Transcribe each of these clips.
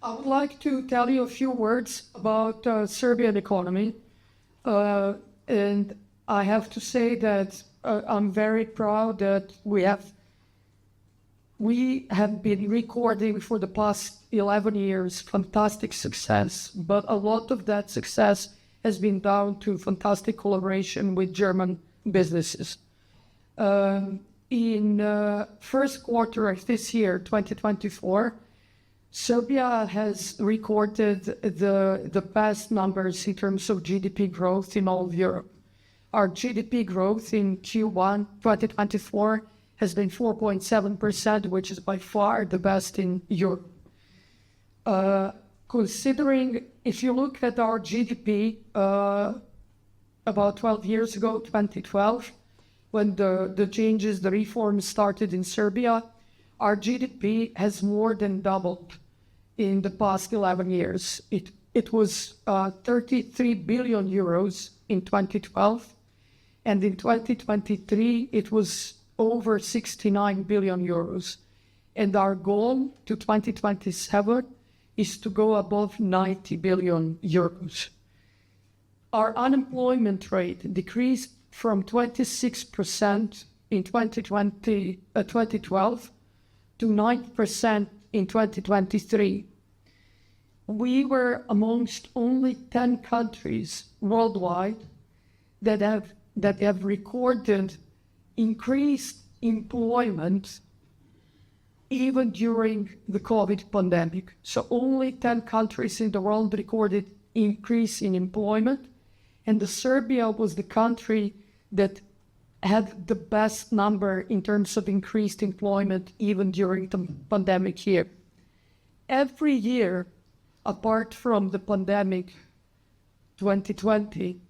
I would like to tell you a few words about Serbian economy. And I have to say that I'm very proud that we have been recording for the past 11 years fantastic success, but a lot of that success has been down to fantastic collaboration with German businesses. In first quarter of this year, 2024, Serbia has recorded the best numbers in terms of GDP growth in all of Europe. Our GDP growth in Q1 2024 has been 4.7%, which is by far the best in Europe. Considering, if you look at our GDP about 12 years ago, 2012, when the changes, the reforms started in Serbia, our GDP has more than doubled in the past 11 years. It was 33 billion euros in 2012, and in 2023 it was over 69 billion euros. And our goal to 2027 is to go above 90 billion euros. Our unemployment rate decreased from 26% in 2012 to 9% in 2023. We were amongst only 10 countries worldwide that have recorded increased employment even during the COVID pandemic. So only 10 countries in the world recorded increase in employment, and Serbia was the country that had the best number in terms of increased employment even during the pandemic year. Every year, apart from the pandemic 2020,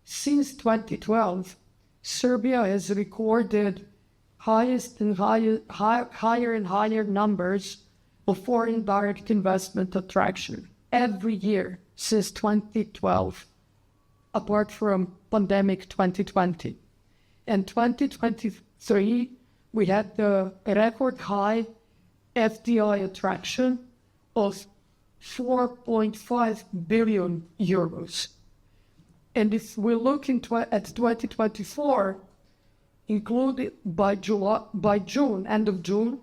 since 2012, Serbia has recorded higher and higher numbers of foreign direct investment attraction every year since 2012, apart from pandemic 2020. In 2023, we had the record high FDI attraction of 4.5 billion euros. And if we look at 2024, included by June, end of June,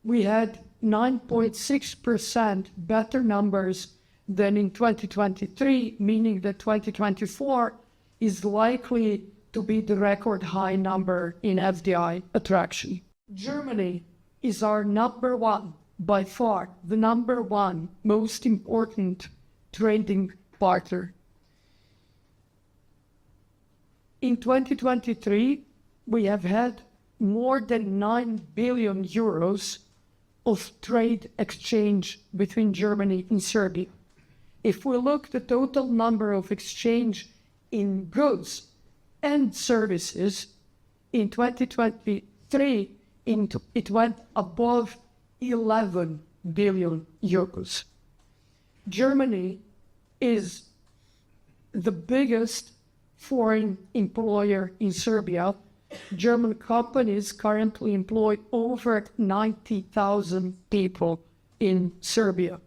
we had 9.6% better numbers than in 2023, meaning that 2024 is likely to be the record high number in FDI attraction. Germany is our number one, by far, the number one most important trading partner. In 2023, we have had more than 9 billion euros of trade exchange between Germany and Serbia. If we look at the total number of exchange in goods and services, in 2023, it went above 11 billion euros. Germany is the biggest foreign employer in Serbia. German companies currently employ over 90,000 people in Serbia.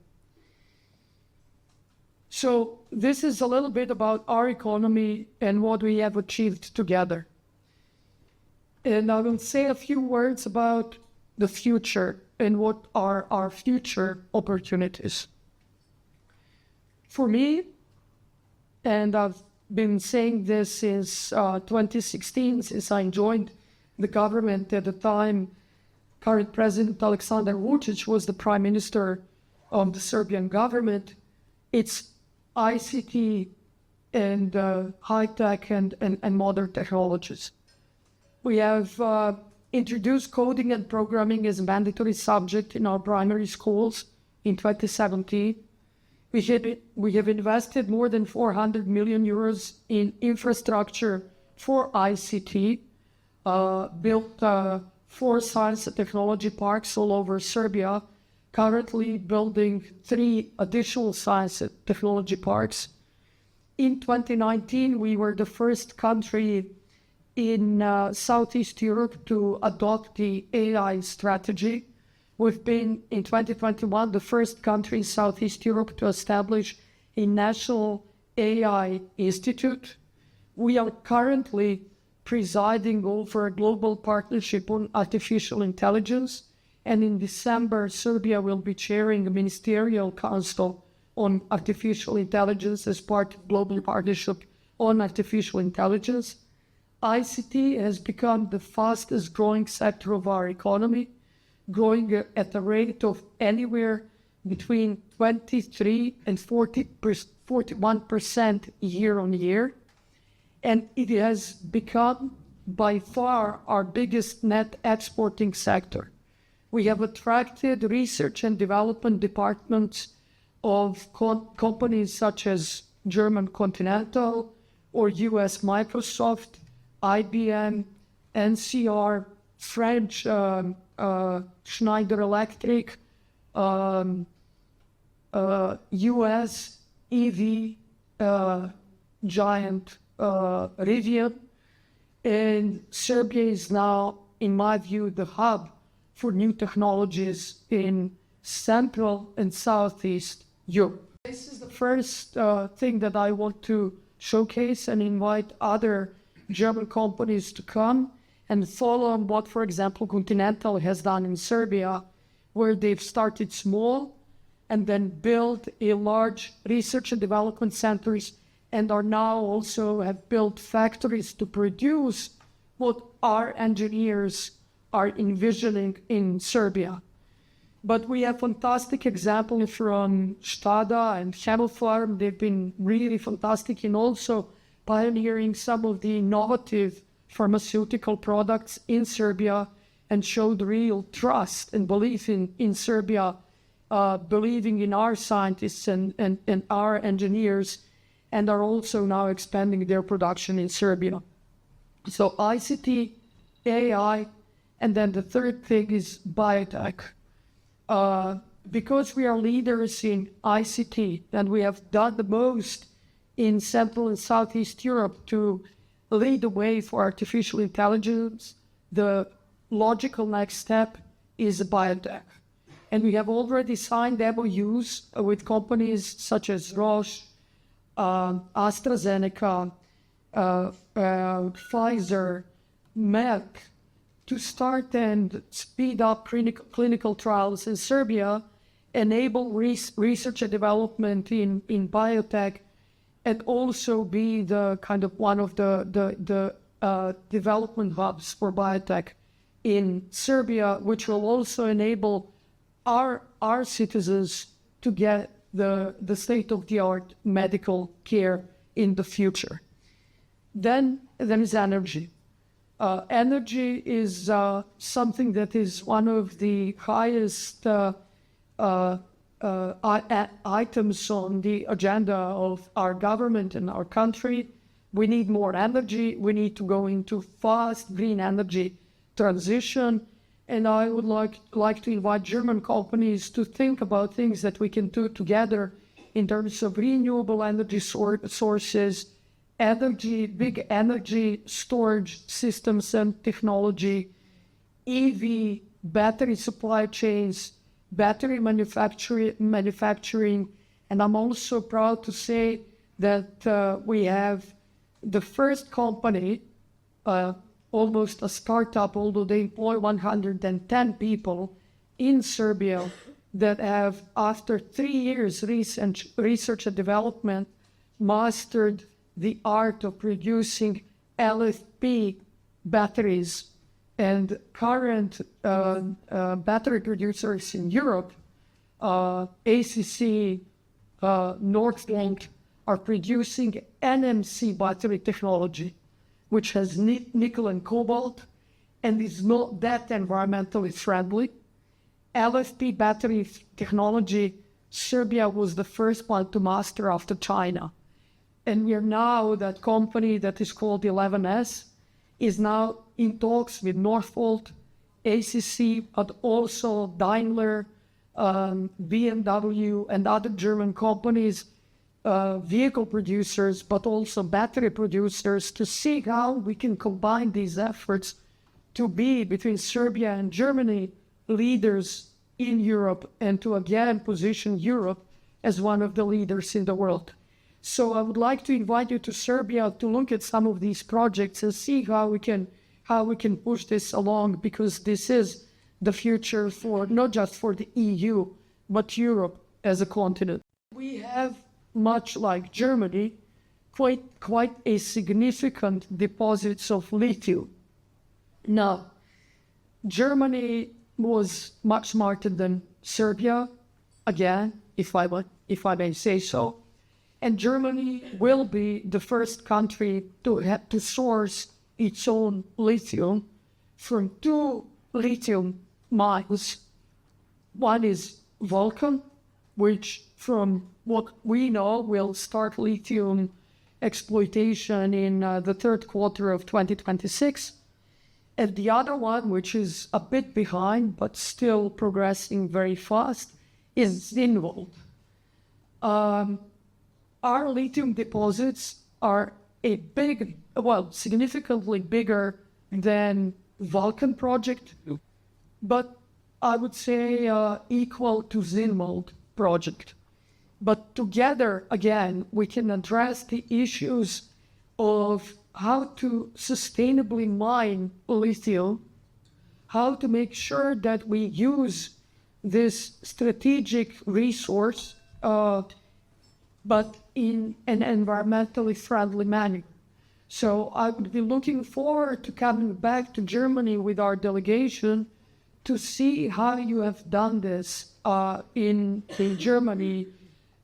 So this is a little bit about our economy and what we have achieved together. And I will say a few words about the future and what are our future opportunities. For me, and I've been saying this since 2016, since I joined the government at the time, current President Aleksandar Vučić was the Prime Minister of the Serbian government. It's ICT and high-tech and modern technologies. We have introduced coding and programming as a mandatory subject in our primary schools in 2017. We have invested more than 400 million euros in infrastructure for ICT, built 4 science and technology parks all over Serbia, currently building 3 additional science and technology parks. In 2019, we were the first country in Southeast Europe to adopt the AI strategy, We've been, in 2021, the first country in Southeast Europe to establish a national AI institute. We are currently presiding over a global partnership on artificial intelligence. And in December, Serbia will be chairing a ministerial council on artificial intelligence as part of global partnership on artificial intelligence. ICT has become the fastest growing sector of our economy, growing at a rate of anywhere between 23 and 41% year on year. And it has become by far our biggest net exporting sector. We have attracted research and development departments of companies such as German Continental or US Microsoft, IBM, NCR, French Schneider Electric, US EV giant Rivian, and Serbia is now, in my view, the hub for new technologies in Central and Southeast Europe. This is the first thing that I want to showcase and invite other German companies to come and follow on what, for example, Continental has done in Serbia, where they've started small and then built a large research and development centers, and are now also have built factories to produce what our engineers are envisioning in Serbia. But we have fantastic examples from Stada and Farm. They've been really fantastic in also pioneering some of the innovative pharmaceutical products in Serbia, and showed real trust and belief in Serbia, believing in our scientists and our engineers, and are also now expanding their production in Serbia. So ICT, AI, and then the third thing is biotech. Because we are leaders in ICT, and we have done the most in Central and Southeast Europe to lead the way for artificial intelligence, the logical next step is biotech. And we have already signed MOUs with companies such as Roche, AstraZeneca, Pfizer, Merck, to start and speed up clinical trials in Serbia, enable research and development in biotech, and also be the kind of one of the development hubs for biotech in Serbia, which will also enable our citizens to get the state-of-the-art medical care in the future. Then there is energy. Energy is something that is one of the highest items on the agenda of our government and our country. We need more energy. We need to go into fast green energy transition. And I would like to invite German companies to think about things that we can do together in terms of renewable energy sources, big energy storage systems and technology, EV, battery supply chains, battery manufacturing. And I'm also proud to say that we have the first company, almost a startup, although they employ 110 people in Serbia, that have, after 3 years research and development, mastered the art of producing LFP batteries. And current battery producers in Europe, ACC, Northland, are producing NMC battery technology, which has nickel and cobalt, and is not that environmentally friendly. LFP battery technology, Serbia was the first one to master after China. And we are now, that company that is called 11S, is now in talks with Northvolt, ACC, but also Daimler, BMW, and other German companies, vehicle producers, but also battery producers, to see how we can combine these efforts to be, between Serbia and Germany, leaders in Europe and to again position Europe as one of the leaders in the world. So I would like to invite you to Serbia to look at some of these projects and see how we can push this along, because this is the future for not just for the EU, but Europe as a continent. We have, much like Germany, quite a significant deposits of lithium. Now, Germany was much smarter than Serbia, again, if I may say so. And Germany will be the first country to have to source its own lithium from 2 lithium mines. One is Vulcan, which from what we know will start lithium exploitation in the third quarter of 2026. And the other one, which is a bit behind but still progressing very fast, is Zinwald. Our lithium deposits are significantly bigger than Vulcan project, but I would say equal to Zinwald project. But together, again, we can address the issues of how to sustainably mine lithium, how to make sure that we use this strategic resource, but in an environmentally friendly manner. So I would be looking forward to coming back to Germany with our delegation to see how you have done this in Germany,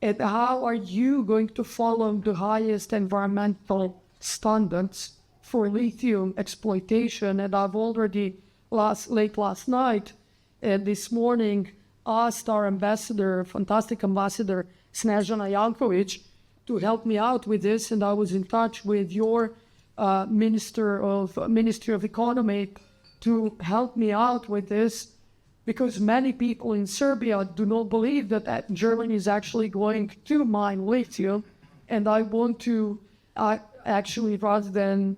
and how are you going to follow the highest environmental standards for lithium exploitation. And I've already late last night and this morning asked our ambassador, fantastic ambassador, Snežana Janković, to help me out with this, and I was in touch with your Ministry of Economy to help me out with this, because many people in Serbia do not believe that Germany is actually going to mine lithium, and I want to actually, rather than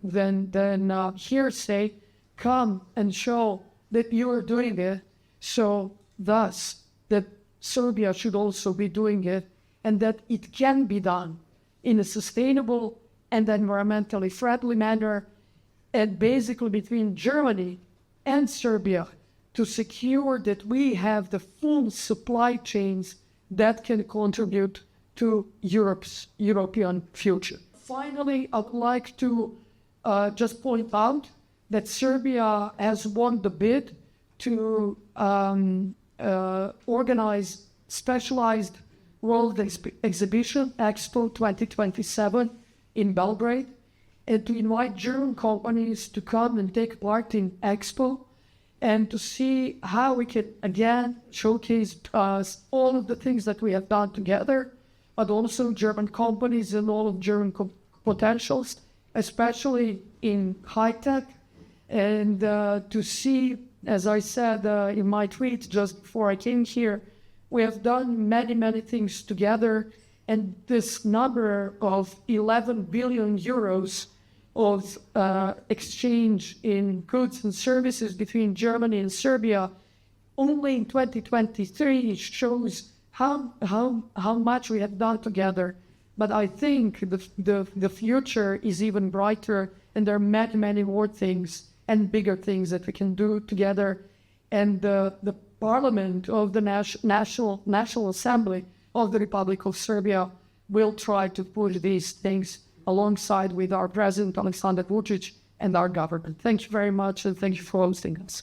hearsay, come and show that you are doing it, so thus that Serbia should also be doing it, and that it can be done in a sustainable and environmentally friendly manner, and basically between Germany and Serbia, to secure that we have the full supply chains that can contribute to Europe's European future. Finally, I would like to just point out that Serbia has won the bid to organize specialized World Exhibition, Expo 2027 in Belgrade, and to invite German companies to come and take part in Expo, and to see how we can again showcase all of the things that we have done together, but also German companies and all of German potentials, especially in high tech, and to see, as I said in my tweet just before I came here, we have done many things together, and this number of 11 billion euros of exchange in goods and services between Germany and Serbia only in 2023 shows how much we have done together. But I think the future is even brighter, and there are many more things and bigger things that we can do together. And the Parliament of the National Assembly of the Republic of Serbia will try to push these things alongside with our President Aleksandar Vučić and our government. Thank you very much, and thank you for hosting us.